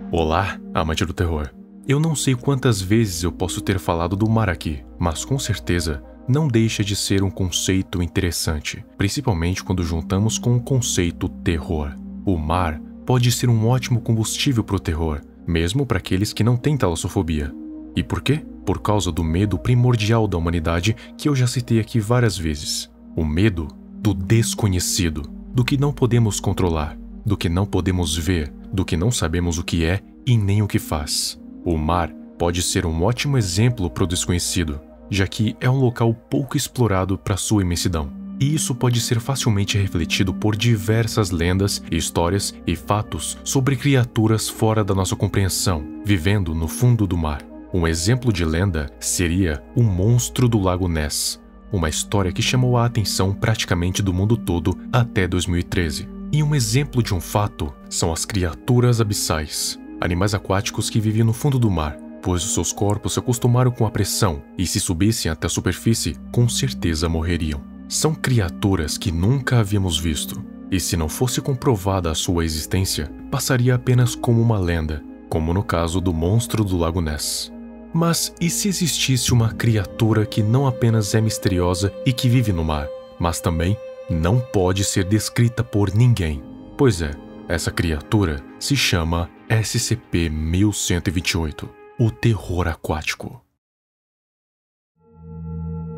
Olá, amante do terror. Eu não sei quantas vezes eu posso ter falado do mar aqui, mas com certeza não deixa de ser um conceito interessante, principalmente quando juntamos com o conceito terror. O mar pode ser um ótimo combustível para o terror, mesmo para aqueles que não têm talassofobia. E por quê? Por causa do medo primordial da humanidade que eu já citei aqui várias vezes. O medo do desconhecido, do que não podemos controlar, do que não podemos ver, do que não sabemos o que é e nem o que faz. O mar pode ser um ótimo exemplo para o desconhecido, já que é um local pouco explorado para sua imensidão. E isso pode ser facilmente refletido por diversas lendas, histórias e fatos sobre criaturas fora da nossa compreensão, vivendo no fundo do mar. Um exemplo de lenda seria o monstro do Lago Ness, uma história que chamou a atenção praticamente do mundo todo até 2013. E um exemplo de um fato são as criaturas abissais, animais aquáticos que vivem no fundo do mar, pois os seus corpos se acostumaram com a pressão e se subissem até a superfície, com certeza morreriam. São criaturas que nunca havíamos visto, e se não fosse comprovada a sua existência, passaria apenas como uma lenda, como no caso do monstro do Lago Ness. Mas e se existisse uma criatura que não apenas é misteriosa e que vive no mar, mas também não pode ser descrita por ninguém? Pois é, essa criatura se chama SCP-1128, o terror aquático.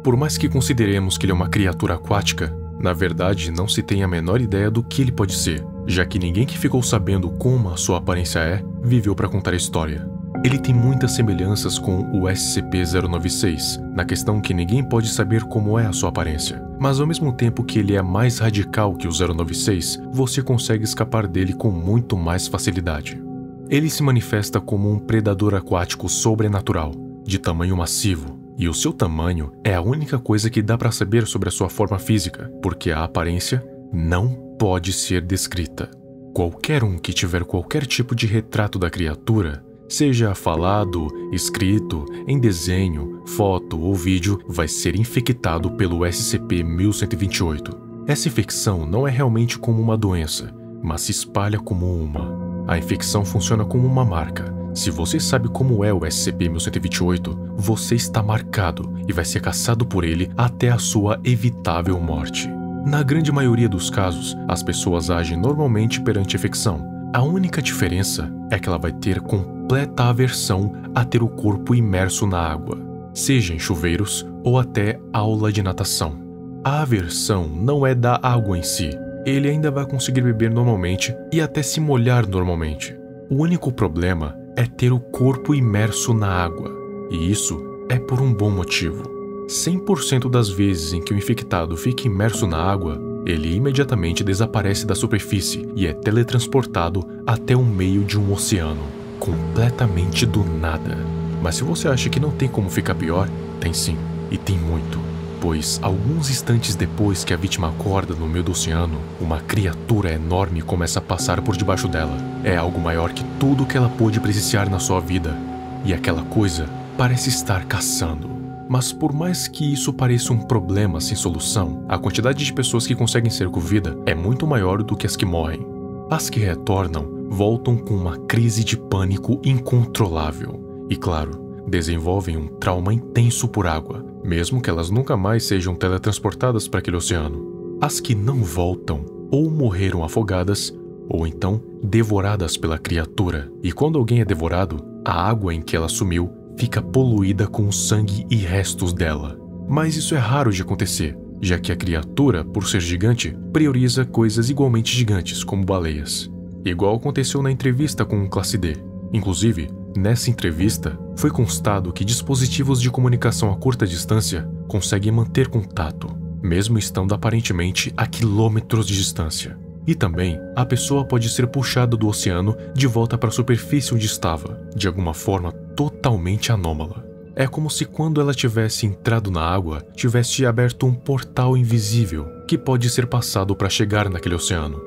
Por mais que consideremos que ele é uma criatura aquática, na verdade não se tem a menor ideia do que ele pode ser, já que ninguém que ficou sabendo como a sua aparência é, viveu para contar a história. Ele tem muitas semelhanças com o SCP-096, na questão que ninguém pode saber como é a sua aparência. Mas ao mesmo tempo que ele é mais radical que o 096, você consegue escapar dele com muito mais facilidade. Ele se manifesta como um predador aquático sobrenatural, de tamanho massivo, e o seu tamanho é a única coisa que dá para saber sobre a sua forma física, porque a aparência não pode ser descrita. Qualquer um que tiver qualquer tipo de retrato da criatura, seja falado, escrito, em desenho, foto ou vídeo, vai ser infectado pelo SCP-1128. Essa infecção não é realmente como uma doença, mas se espalha como uma. A infecção funciona como uma marca. Se você sabe como é o SCP-1128, você está marcado e vai ser caçado por ele até a sua evitável morte. Na grande maioria dos casos, as pessoas agem normalmente perante a infecção. A única diferença é que ela vai ter completa aversão a ter o corpo imerso na água, seja em chuveiros ou até aula de natação. A aversão não é da água em si, ele ainda vai conseguir beber normalmente e até se molhar normalmente. O único problema é ter o corpo imerso na água, e isso é por um bom motivo. 100% das vezes em que o infectado fica imerso na água, ele imediatamente desaparece da superfície e é teletransportado até o meio de um oceano, completamente do nada. Mas se você acha que não tem como ficar pior, tem sim, e tem muito. Pois alguns instantes depois que a vítima acorda no meio do oceano, uma criatura enorme começa a passar por debaixo dela. É algo maior que tudo que ela pôde presenciar na sua vida, e aquela coisa parece estar caçando. Mas por mais que isso pareça um problema sem solução, a quantidade de pessoas que conseguem ser com vida é muito maior do que as que morrem. As que retornam voltam com uma crise de pânico incontrolável e, claro, desenvolvem um trauma intenso por água, mesmo que elas nunca mais sejam teletransportadas para aquele oceano. As que não voltam ou morreram afogadas ou então devoradas pela criatura, e quando alguém é devorado, a água em que ela sumiu fica poluída com o sangue e restos dela. Mas isso é raro de acontecer, já que a criatura, por ser gigante, prioriza coisas igualmente gigantes, como baleias. Igual aconteceu na entrevista com o Classe D. Inclusive, nessa entrevista, foi constado que dispositivos de comunicação a curta distância conseguem manter contato, mesmo estando aparentemente a quilômetros de distância. E também, a pessoa pode ser puxada do oceano de volta para a superfície onde estava, de alguma forma totalmente anômala. É como se quando ela tivesse entrado na água, tivesse aberto um portal invisível que pode ser passado para chegar naquele oceano.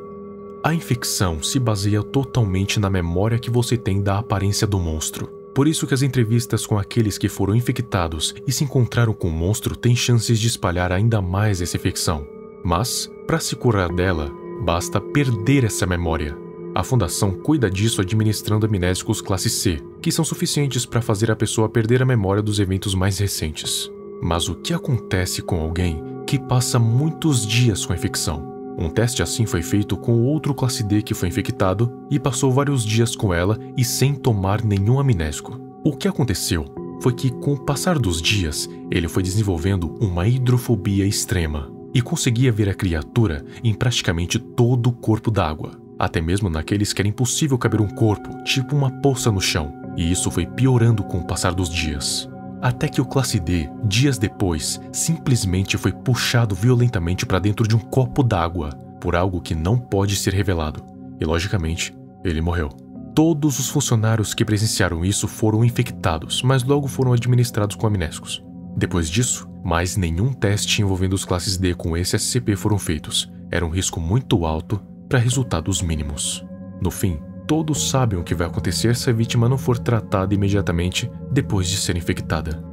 A infecção se baseia totalmente na memória que você tem da aparência do monstro. Por isso que as entrevistas com aqueles que foram infectados e se encontraram com o monstro têm chances de espalhar ainda mais essa infecção. Mas, para se curar dela, basta perder essa memória. A fundação cuida disso administrando amnésicos classe C, que são suficientes para fazer a pessoa perder a memória dos eventos mais recentes. Mas o que acontece com alguém que passa muitos dias com a infecção? Um teste assim foi feito com outro classe D que foi infectado e passou vários dias com ela e sem tomar nenhum amnésico. O que aconteceu foi que, com o passar dos dias, ele foi desenvolvendo uma hidrofobia extrema e conseguia ver a criatura em praticamente todo o corpo d'água, até mesmo naqueles que era impossível caber um corpo, tipo uma poça no chão, e isso foi piorando com o passar dos dias. Até que o classe D, dias depois, simplesmente foi puxado violentamente para dentro de um copo d'água, por algo que não pode ser revelado, e logicamente, ele morreu. Todos os funcionários que presenciaram isso foram infectados, mas logo foram administrados com amnésicos. Depois disso, mais nenhum teste envolvendo os classes D com esse SCP foram feitos. Era um risco muito alto para resultados mínimos. No fim, todos sabem o que vai acontecer se a vítima não for tratada imediatamente depois de ser infectada.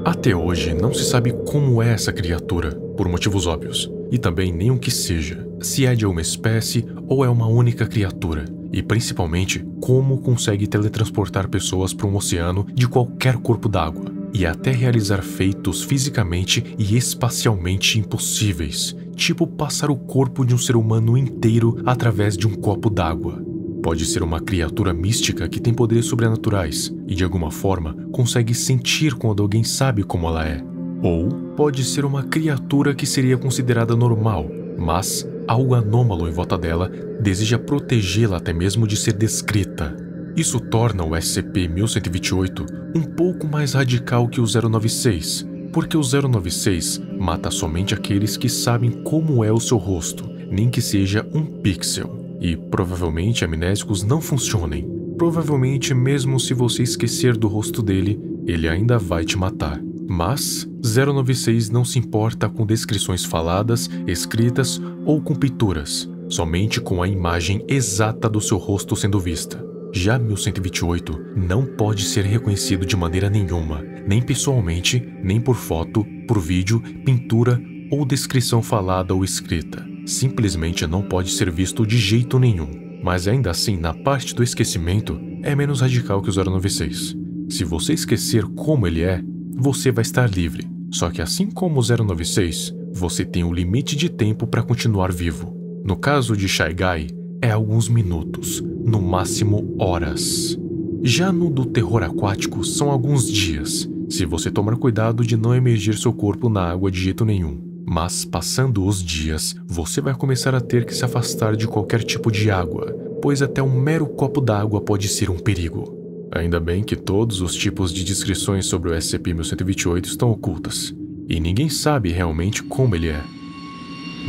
Até hoje, não se sabe como é essa criatura, por motivos óbvios, e também nem o que seja, se é de uma espécie ou é uma única criatura, e principalmente como consegue teletransportar pessoas para um oceano de qualquer corpo d'água, e até realizar feitos fisicamente e espacialmente impossíveis, tipo passar o corpo de um ser humano inteiro através de um copo d'água. Pode ser uma criatura mística que tem poderes sobrenaturais e, de alguma forma, consegue sentir quando alguém sabe como ela é. Ou pode ser uma criatura que seria considerada normal, mas algo anômalo em volta dela deseja protegê-la até mesmo de ser descrita. Isso torna o SCP-1128 um pouco mais radical que o 096, porque o 096 mata somente aqueles que sabem como é o seu rosto, nem que seja um pixel. E provavelmente amnésicos não funcionem. Provavelmente, mesmo se você esquecer do rosto dele, ele ainda vai te matar. Mas 096 não se importa com descrições faladas, escritas ou com pinturas, somente com a imagem exata do seu rosto sendo vista. Já 1128 não pode ser reconhecido de maneira nenhuma, nem pessoalmente, nem por foto, por vídeo, pintura ou descrição falada ou escrita. Simplesmente não pode ser visto de jeito nenhum. Mas ainda assim, na parte do esquecimento, é menos radical que o 096. Se você esquecer como ele é, você vai estar livre. Só que assim como o 096, você tem um limite de tempo para continuar vivo. No caso de Shy Guy, é alguns minutos, no máximo horas. Já no do terror aquático, são alguns dias, se você tomar cuidado de não emergir seu corpo na água de jeito nenhum. Mas, passando os dias, você vai começar a ter que se afastar de qualquer tipo de água, pois até um mero copo d'água pode ser um perigo. Ainda bem que todos os tipos de descrições sobre o SCP-1128 estão ocultas, e ninguém sabe realmente como ele é,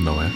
não é?